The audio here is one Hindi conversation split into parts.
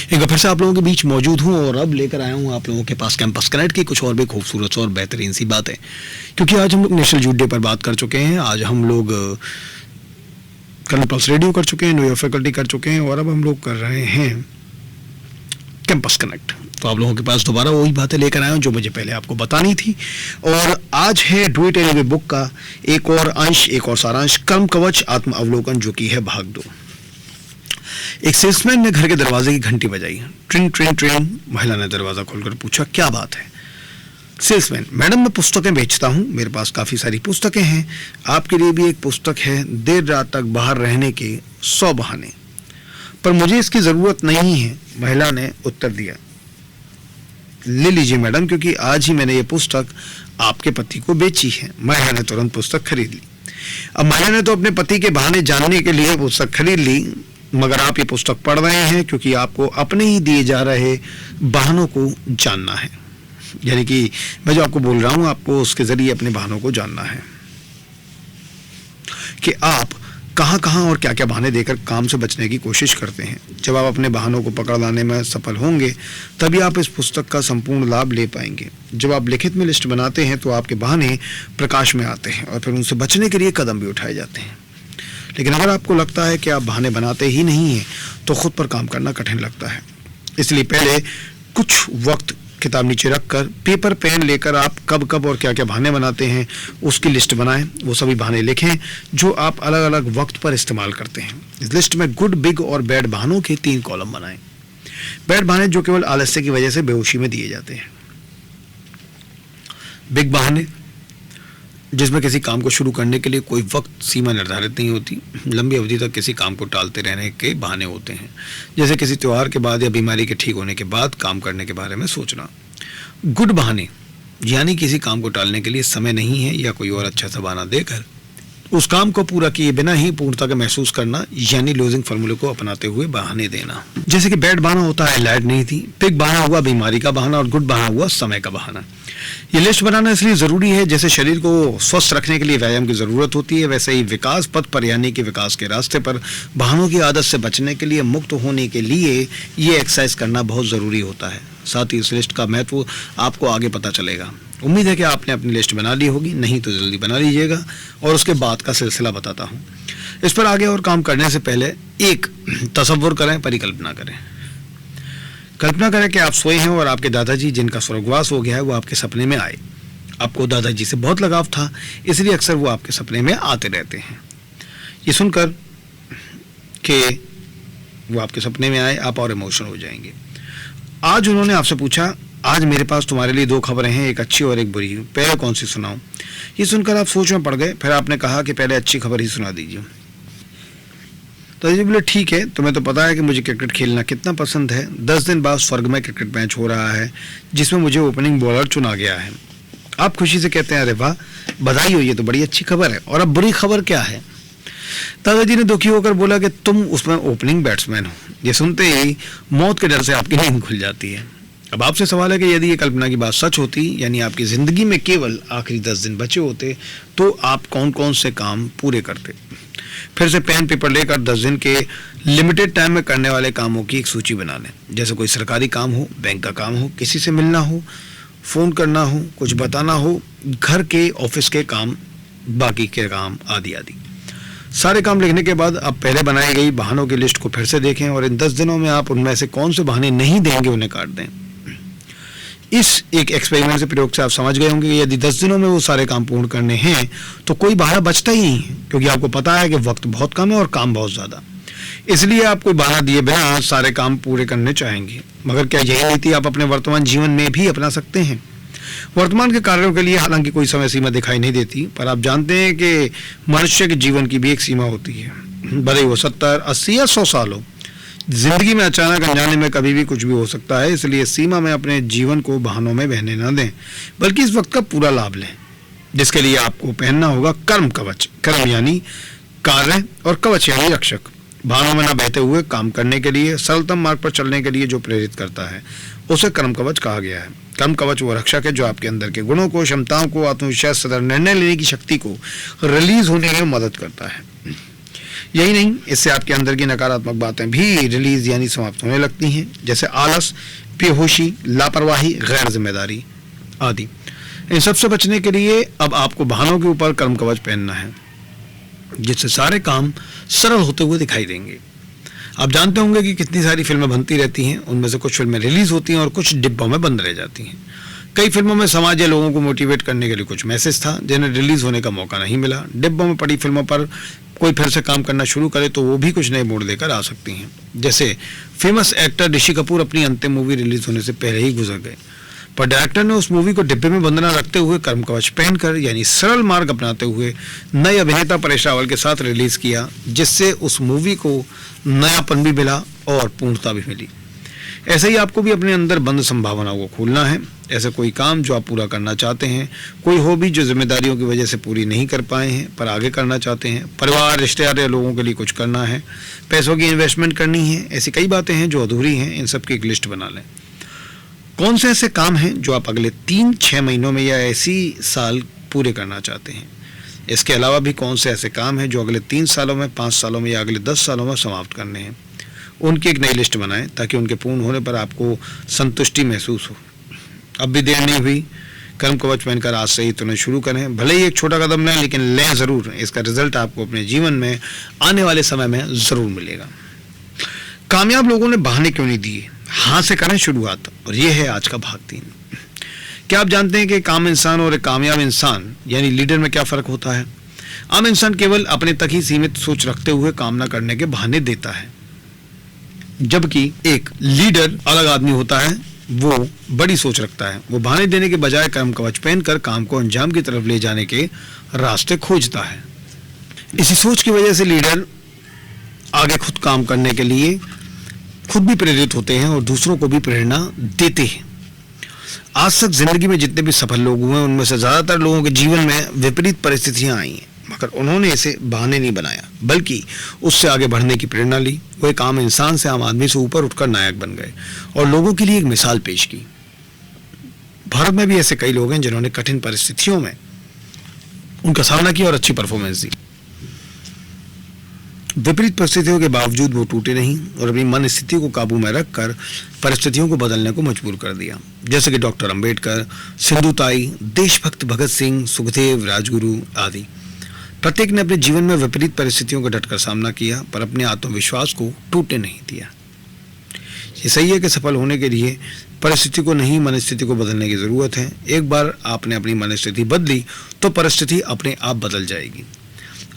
एक बार फिर से आप लोगों के बीच मौजूद हूँ और अब लेकर आया हूँ आप लोगों के पास कैंपस कनेक्ट की कुछ और भी खूबसूरत और बेहतरीन सी बातें, क्योंकि आज हम लोग नेशनल यूथ डे पर बात कर चुके हैं। आज हम लोग कर्नल पल्स रेडियो कर चुके हैं, नो योर फैकल्टी कर चुके हैं और अब हम लोग कर रहे हैं कैंपस कनेक्ट। तो आप लोगों के पास दोबारा वही बातें लेकर आया हूँ जो मुझे पहले आपको बतानी थी। और आज है डू इट एनीवे बुक का एक और अंश, एक और सारांश, कर्म कवच आत्म अवलोकन, जो कि है भाग 2। एक सेल्समैन ने घर के दरवाजे की घंटी बजाई। ट्रिंग ट्रिंग ट्रिंग। महिला ने दरवाजा खोलकर पूछा, क्या बात है? सेल्समैन, मैडम मैं पुस्तकें बेचता हूँ, मेरे पास काफी सारी पुस्तकें हैं, आपके लिए भी एक पुस्तक है, देर रात तक बाहर रहने के 100 बहाने, पर मुझे इसकी जरूरत नहीं है। महिला ने उत्तर दिया, ले लीजिए मैडम, क्योंकि आज ही मैंने ये पुस्तक आपके पति को बेची है। महिला ने तुरंत पुस्तक खरीद ली। अब महिला ने तो अपने पति के बहाने जानने के लिए पुस्तक खरीद ली, मगर आप ये पुस्तक पढ़ रहे हैं क्योंकि आपको अपने ही दिए जा रहे बहानों को जानना है। यानी कि मैं जो आपको बोल रहा हूं, आपको उसके जरिए अपने बहानों को जानना है कि आप कहां कहां और क्या क्या बहाने देकर काम से बचने की कोशिश करते हैं। जब आप अपने बहानों को पकड़ लाने में सफल होंगे तभी आप इस पुस्तक का संपूर्ण लाभ ले पाएंगे। जब आप लिखित में लिस्ट बनाते हैं तो आपके बहाने प्रकाश में आते हैं और फिर उनसे बचने के लिए कदम भी उठाए जाते हैं। लेकिन अगर आपको लगता है कि आप बहाने बनाते ही नहीं हैं तो खुद पर काम करना कठिन लगता है। इसलिए पहले कुछ वक्त किताब नीचे रखकर पेपर पेन लेकर आप कब कब और क्या क्या बहाने बनाते हैं उसकी लिस्ट बनाएं। वो सभी बहाने लिखें जो आप अलग अलग वक्त पर इस्तेमाल करते हैं। इस लिस्ट में गुड, बिग और बैड बहानों के 3 कॉलम बनाएं। बैड बहाने जो केवल आलस्य की वजह से बेहोशी में दिए जाते हैं। बिग बहाने जिसमें किसी काम को शुरू करने के लिए कोई वक्त सीमा निर्धारित नहीं होती, लंबी अवधि तक किसी काम को टालते रहने के बहाने होते हैं, जैसे किसी त्योहार के बाद या बीमारी के ठीक होने के बाद काम करने के बारे में सोचना। गुड बहाने यानी किसी काम को टालने के लिए समय नहीं है या कोई और अच्छा सा बहाना देकर उस काम को पूरा किए बिना ही पूर्णता का महसूस करना, यानी लूजिंग फार्मूले को अपनाते हुए बहाने देना। जैसे कि बैड बहाना होता है लाइट नहीं थी, बिग बहाना हुआ बीमारी का बहाना और गुड बहाना हुआ समय का बहाना। ये लिस्ट बनाना इसलिए जरूरी है, जैसे शरीर को स्वस्थ रखने के लिए व्यायाम की जरूरत होती है, वैसे ही विकास पथ पर यानी कि विकास के रास्ते पर बहानों की आदत से बचने के लिए, मुक्त होने के लिए ये एक्सरसाइज करना बहुत जरूरी होता है। साथ ही इस लिस्ट का महत्व आपको आगे पता चलेगा। उम्मीद है कि आपने अपनी लिस्ट बना ली होगी, नहीं तो जल्दी बना लीजिएगा और उसके बाद का सिलसिला बताता हूँ। इस पर आगे और काम करने से पहले एक तसव्वुर करें, परिकल्पना करें। कल्पना करें कि आप सोए हैं और आपके दादाजी, जिनका स्वर्गवास हो गया है, वो आपके सपने में आए। आपको दादाजी से बहुत लगाव था, इसलिए अक्सर वो आपके सपने में आते रहते हैं। ये सुनकर कि वो आपके सपने में आए, आप और इमोशनल हो जाएंगे। आज उन्होंने आपसे पूछा, आज मेरे पास तुम्हारे लिए 2 खबरें हैं, एक अच्छी और एक बुरी, पहले कौन सी सुनाऊं? ये सुनकर आप सोच में पड़ गए। फिर आपने कहा कि पहले अच्छी खबर ही सुना दीजिए। तो जी बोले, ठीक है, तुम्हें तो पता है कि मुझे क्रिकेट खेलना कितना पसंद है। 10 दिन बाद स्वर्ग में क्रिकेट मैच हो रहा है जिसमें मुझे ओपनिंग बॉलर चुना गया है। आप खुशी से कहते हैं, अरे वाह, बधाई हो, ये तो बड़ी अच्छी खबर है। और अब बुरी खबर क्या है? दादाजी ने दुखी होकर बोला कि तुम उसमें ओपनिंग बैट्समैन हो। ये सुनते ही मौत के डर से आपकी नींद खुल जाती है। अब आपसे सवाल है कि यदि ये कल्पना की बात सच होती, यानी आपकी जिंदगी में केवल आखिरी 10 दिन बचे होते, तो आप कौन कौन से काम पूरे करते? फिर से पेन पेपर लेकर 10 दिन के लिमिटेड टाइम में करने वाले कामों की एक सूची बना लें। जैसे कोई सरकारी काम हो, बैंक का काम हो, किसी से मिलना हो, फोन करना हो, कुछ बताना हो, घर के ऑफिस के काम, बाकी के काम आदि आदि। सारे काम लिखने के बाद अब पहले बनाई गई बहानों की लिस्ट को फिर से देखें और इन 10 दिनों में आप उनमें से कौन से बहाने नहीं देंगे उन्हें काट दें। इस एक एक्सपेरिमेंट से, प्रयोग से आप समझ गए होंगे कि यदि 10 दिनों में वो सारे काम पूर्ण करने हैं तो कोई बहाना बचता ही नहीं है, क्योंकि आपको पता है कि वक्त बहुत कम है और काम बहुत ज्यादा। इसलिए आप कोई बहाना दिए बिना सारे काम पूरे करने चाहेंगे। मगर क्या यही नीति आप अपने वर्तमान जीवन में भी अपना सकते हैं? वर्तमान के कार्यों के लिए हालांकि कोई समय सीमा दिखाई नहीं देती, पर आप जानते हैं कि मनुष्य के जीवन की भी एक सीमा होती है, भले वो 70, 80 या 100 साल हो। जिंदगी में अचानक अनजाने में कभी भी कुछ भी हो सकता है, इसलिए सीमा में अपने जीवन को बहानों में बहने न दें, बल्कि इस वक्त का पूरा लाभ लें, जिसके लिए आपको पहनना होगा कर्म कवच। कर्म यानी कार्य और कवच यानी रक्षक। बहानों में न बहते हुए काम करने के लिए, सरलतम मार्ग पर चलने के लिए जो प्रेरित करता है, उसे कर्म कवच कहा गया है। कर्म कवच वो रक्षक है जो आपके अंदर के गुणों को, क्षमताओं को, आत्मविश्वास, सदर निर्णय लेने की शक्ति को रिलीज होने में मदद करता है। यही नहीं, इससे आपके अंदर की नकारात्मक बातें भी रिलीज यानी समाप्त होने लगती हैं, जैसे आलस, बेहोशी, लापरवाही, गैर जिम्मेदारी आदि। इन सबसे बचने के लिए अब आपको बहानों के ऊपर कर्म कवच पहनना है, जिससे सारे काम सरल होते हुए दिखाई देंगे। आप जानते होंगे कि कितनी सारी फिल्में बनती रहती हैं, उनमें से कुछ फिल्में रिलीज होती हैं और कुछ डिब्बों में बंद रह जाती हैं। कई फिल्मों में समाज या लोगों को मोटिवेट करने के लिए कुछ मैसेज था, जिन्हें रिलीज होने का मौका नहीं मिला। डिब्बों में पड़ी फिल्मों पर कोई फिर से काम करना शुरू करे तो वो भी कुछ नए मोड़ लेकर आ सकती हैं। जैसे फेमस एक्टर ऋषि कपूर अपनी अंतिम मूवी रिलीज होने से पहले ही गुजर गए, पर डायरेक्टर ने उस मूवी को डिब्बे में बंद न रखते हुए कर्म कवच पहनकर यानी सरल मार्ग अपनाते हुए नए अभिनेता परेश रावल के साथ रिलीज किया, जिससे उस मूवी को नयापन भी मिला और पूर्णता भी मिली। ऐसे ही आपको भी अपने अंदर बंद संभावनाओं को खोलना है। ऐसा कोई काम जो आप पूरा करना चाहते हैं, कोई हॉबी जो जिम्मेदारियों की वजह से पूरी नहीं कर पाए हैं पर आगे करना चाहते हैं, परिवार, रिश्तेदार या लोगों के लिए कुछ करना है, पैसों की इन्वेस्टमेंट करनी है, ऐसी कई बातें हैं जो अधूरी हैं। इन सब की एक लिस्ट बना लें। कौन से ऐसे काम हैं जो आप अगले 3-6 महीनों में या ऐसी साल पूरे करना चाहते हैं। इसके अलावा भी कौन से ऐसे काम हैं जो अगले 3 सालों में, 5 सालों में या अगले 10 सालों में समाप्त करने हैं। उनकी एक नई लिस्ट बनाएं ताकि उनके पूर्ण होने पर आपको संतुष्टि महसूस हो। अब भी देर नहीं हुई, कर्म कवच पहनकर आज से ही तुरंत शुरू करें। भले ही एक छोटा कदम लें, लेकिन लें ज़रूर। इसका रिजल्ट आपको अपने जीवन में आने वाले समय में ज़रूर मिलेगा। कामयाब लोगों ने बहाने क्यों नहीं दिए, हाँ से करें शुरुआत। और ये है आज का भाग 3। क्या आप जानते हैं कि एक आम इंसान और एक कामयाब इंसान यानी लीडर में क्या फ़र्क होता है। आम इंसान केवल अपने तक ही सीमित सोच रखते हुए काम न करने के बहाने देता है, जबकि एक लीडर अलग आदमी होता है, वो बड़ी सोच रखता है। वो बहाने देने के बजाय कर्म कवच पहनकर काम को अंजाम की तरफ ले जाने के रास्ते खोजता है। इसी सोच की वजह से लीडर आगे खुद काम करने के लिए खुद भी प्रेरित होते हैं और दूसरों को भी प्रेरणा देते हैं। आज तक जिंदगी में जितने भी सफल लोग हुए, उनमें से ज्यादातर लोगों के जीवन में विपरीत परिस्थितियां आई हैं, मगर उन्होंने इसे बहाने नहीं बनाया, बल्कि उससे आगे बढ़ने की प्रेरणा ली। वो एक आम इंसान से, आम आदमी से ऊपर उठकर नायक बन गए और लोगों के लिए एक मिसाल पेश की। भारत में भी ऐसे कई लोग हैं जिन्होंने कठिन परिस्थितियों में उनका सामना किया और अच्छी परफॉर्मेंस दी। विपरीत परिस्थितियों के बावजूद वो टूटे नहीं और अपनी मन स्थिति को काबू में रखकर परिस्थितियों को बदलने को मजबूर कर दिया। जैसे कि डॉक्टर अंबेडकर, सिंधुताई, देशभक्त भगत सिंह, सुखदेव, राजगुरु आदि। प्रत्येक ने अपने जीवन में विपरीत परिस्थितियों का डटकर सामना किया, पर अपने आत्मविश्वास को टूटने नहीं दिया। ये सही है कि सफल होने के लिए परिस्थिति को नहीं, मनस्थिति को बदलने की जरूरत है। एक बार आपने अपनी मनस्थिति बदली तो परिस्थिति अपने आप बदल जाएगी।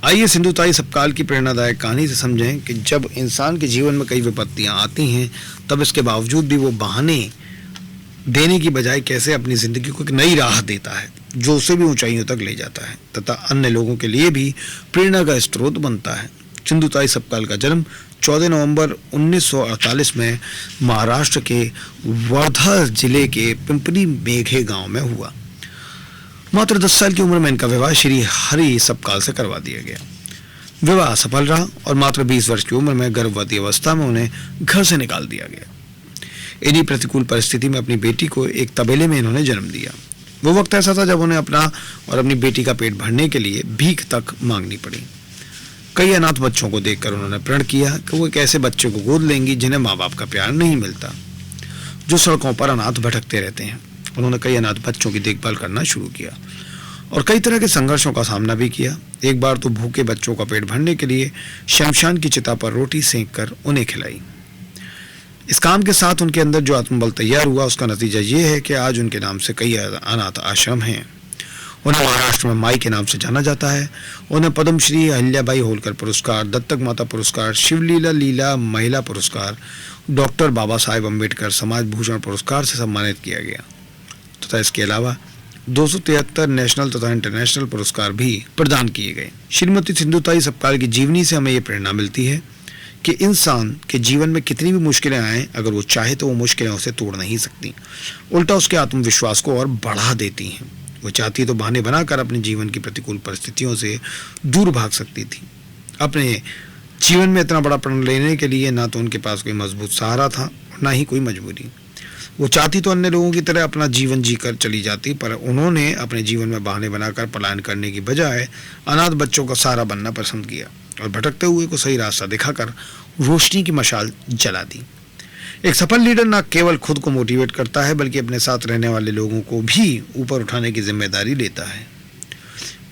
आइए सिंधुताई सपकाल की प्रेरणादायक कहानी से समझें कि जब इंसान के जीवन में कई विपत्तियां आती हैं, तब इसके बावजूद भी वो बहाने देने की बजाय कैसे अपनी जिंदगी को एक नई राह देता है, जो उसे भी ऊंचाइयों तक ले जाता है तथा अन्य लोगों के लिए भी प्रेरणा का स्रोत बनता है। सिंधुताई सपकाल का जन्म 14 नवंबर 1948 में महाराष्ट्र के वर्धा जिले के पिंपरी मेघे गांव में हुआ। मात्र 10 साल की उम्र में इनका विवाह श्री हरि सपकाल से करवा दिया गया। विवाह सफल रहा और मात्र 20 वर्ष की उम्र में गर्भवती अवस्था में उन्हें घर से निकाल दिया गया। इन्हीं प्रतिकूल परिस्थिति में अपनी बेटी को एक तबेले में इन्होंने जन्म दिया। वो वक्त ऐसा था जब उन्हें अपना और अपनी बेटी का पेट भरने के लिए भीख तक मांगनी पड़ी। कई अनाथ बच्चों को देखकर उन्होंने प्रण किया कि वो एक ऐसे बच्चे को गोद लेंगी जिन्हें माँ बाप का प्यार नहीं मिलता, जो सड़कों पर अनाथ भटकते रहते हैं। उन्होंने कई अनाथ बच्चों की देखभाल करना शुरू किया और कई तरह के संघर्षों का सामना भी किया। एक बार तो भूखे बच्चों का पेट भरने के लिए शमशान की चिता पर रोटी सेंक कर उन्हें खिलाई। इस काम के साथ उनके अंदर जो आत्मबल तैयार हुआ, उसका नतीजा ये है कि आज उनके नाम से कई अनाथ आश्रम हैं। उन्हें महाराष्ट्र में माई के नाम से जाना जाता है। उन्हें पद्मश्री, अहिल्याबाई होलकर पुरस्कार, दत्तक माता पुरस्कार, शिवलीला लीला महिला पुरस्कार, डॉक्टर बाबा साहेब अम्बेडकर समाज भूषण पुरस्कार से सम्मानित किया गया तथा इसके अलावा 273 नेशनल तथा इंटरनेशनल पुरस्कार भी प्रदान किए गए। श्रीमती सिंधुताई सपकाल की जीवनी से हमें ये प्रेरणा मिलती है कि इंसान के जीवन में कितनी भी मुश्किलें आएं, अगर वो चाहे तो वो मुश्किलें उसे तोड़ नहीं सकती, उल्टा उसके आत्मविश्वास को और बढ़ा देती हैं। वो चाहती तो बहाने बनाकर अपने जीवन की प्रतिकूल परिस्थितियों से दूर भाग सकती थी। अपने जीवन में इतना बड़ा प्रण लेने के लिए ना तो उनके पास कोई मजबूत सहारा था और ना ही कोई मजबूरी। वो चाहती तो अन्य लोगों की तरह अपना जीवन जीकर चली जाती, पर उन्होंने अपने जीवन में बहाने बनाकर पलायन करने की बजाय अनाथ बच्चों का सहारा बनना पसंद किया। और भटकते हुए को सही रास्ता दिखाकर रोशनी की मशाल जला दी। एक सफल लीडर न केवल खुद को मोटिवेट करता है बल्कि अपने साथ रहने वाले लोगों को भी ऊपर उठाने की जिम्मेदारी लेता है।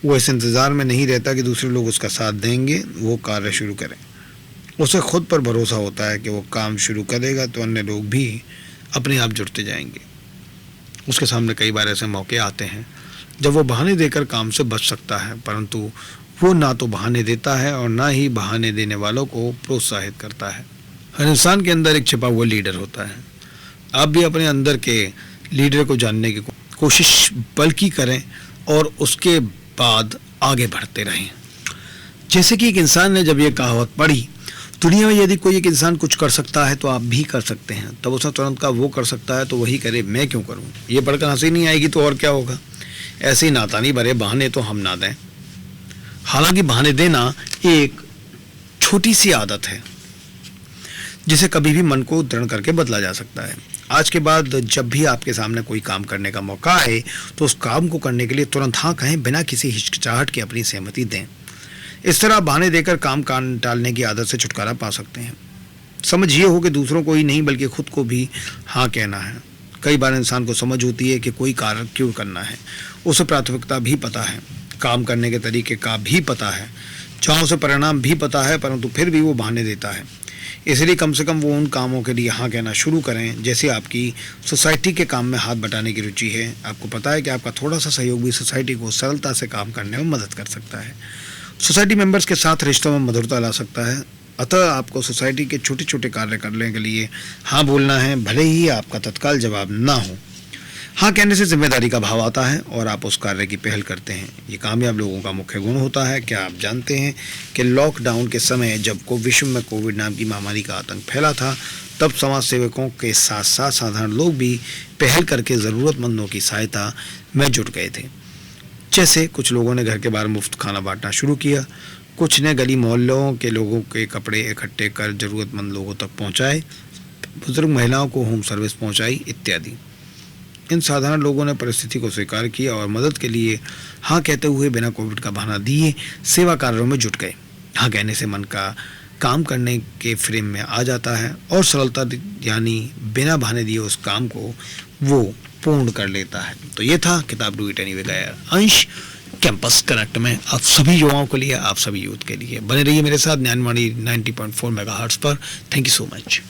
वो इस इंतज़ार में नहीं रहता कि दूसरे लोग उसका साथ देंगे, वो कार्य शुरू करें। उसे खुद पर भरोसा होता है कि वो काम शुरू करेगा तो अन्य लोग भी अपने आप जुड़ते जाएंगे। उसके सामने कई बार ऐसे मौके आते हैं जब वो बहाने देकर काम से बच सकता है, परंतु वो ना तो बहाने देता है और ना ही बहाने देने वालों को प्रोत्साहित करता है। हर इंसान के अंदर एक छिपा हुआ लीडर होता है। आप भी अपने अंदर के लीडर को जानने की कोशिश बल्कि करें और उसके बाद आगे बढ़ते रहें। जैसे कि एक इंसान ने जब ये कहावत पढ़ी, दुनिया में यदि कोई एक इंसान कुछ कर सकता है तो आप भी कर सकते हैं, तब उसने तुरंत कहा वो कर सकता है तो वही करे, मैं क्यों करूं। ये पढ़कर हंसी नहीं आएगी तो और क्या होगा। ऐसे ही नातानी भरे बहाने तो हम ना दें। हालांकि बहाने देना एक छोटी सी आदत है जिसे कभी भी मन को दृढ़ करके बदला जा सकता है। आज के बाद जब भी आपके सामने कोई काम करने का मौका आए तो उस काम को करने के लिए तुरंत हाँ कहें, बिना किसी हिचकिचाहट की अपनी सहमति दें। इस तरह बहाने देकर काम टालने की आदत से छुटकारा पा सकते हैं। समझ ये हो कि दूसरों को ही नहीं बल्कि खुद को भी हाँ कहना है। कई बार इंसान को समझ होती है कि कोई कार्य क्यों करना है, उसे प्राथमिकता भी पता है, काम करने के तरीके का भी पता है, चाहों से परिणाम भी पता है, परंतु फिर भी वो बहाने देता है। इसलिए कम से कम वो उन कामों के लिए हाँ कहना शुरू करें। जैसे आपकी सोसाइटी के काम में हाथ बटाने की रुचि है, आपको पता है कि आपका थोड़ा सा सहयोग भी सोसाइटी को सरलता से काम करने में मदद कर सकता है, सोसाइटी मेंबर्स के साथ रिश्तों में मधुरता ला सकता है। अतः आपको सोसाइटी के छोटे छोटे कार्य करने के लिए हाँ बोलना है, भले ही आपका तत्काल जवाब ना हो। हाँ कहने से जिम्मेदारी का भाव आता है और आप उस कार्य की पहल करते हैं। ये कामयाब लोगों का मुख्य गुण होता है। क्या आप जानते हैं कि लॉकडाउन के समय जब विश्व में कोविड नाम की महामारी का आतंक फैला था, तब समाज सेवकों के साथ साथ साधारण लोग भी पहल करके ज़रूरतमंदों की सहायता में जुट गए थे। जैसे कुछ लोगों ने घर के बाहर मुफ्त खाना बांटना शुरू किया, कुछ ने गली मोहल्लों के लोगों के कपड़े इकट्ठे कर ज़रूरतमंद लोगों तक पहुंचाए, बुजुर्ग महिलाओं को होम सर्विस पहुंचाई इत्यादि। इन साधारण लोगों ने परिस्थिति को स्वीकार किया और मदद के लिए हाँ कहते हुए बिना कोविड का बहाना दिए सेवा कार्यों में जुट गए। हाँ कहने से मन का काम करने के फ्रेम में आ जाता है और सरलता यानी बिना बहाने दिए उस काम को वो पूर्ण कर लेता है। तो ये था किताब डू इट एनीवे का अंश कैंपस कनेक्ट में आप सभी युवाओं के लिए, आप सभी यूथ के लिए। बने रहिए मेरे साथ ज्ञानवाणी 90.4 मेगाहर्ट्ज़ पर। Thank you so much.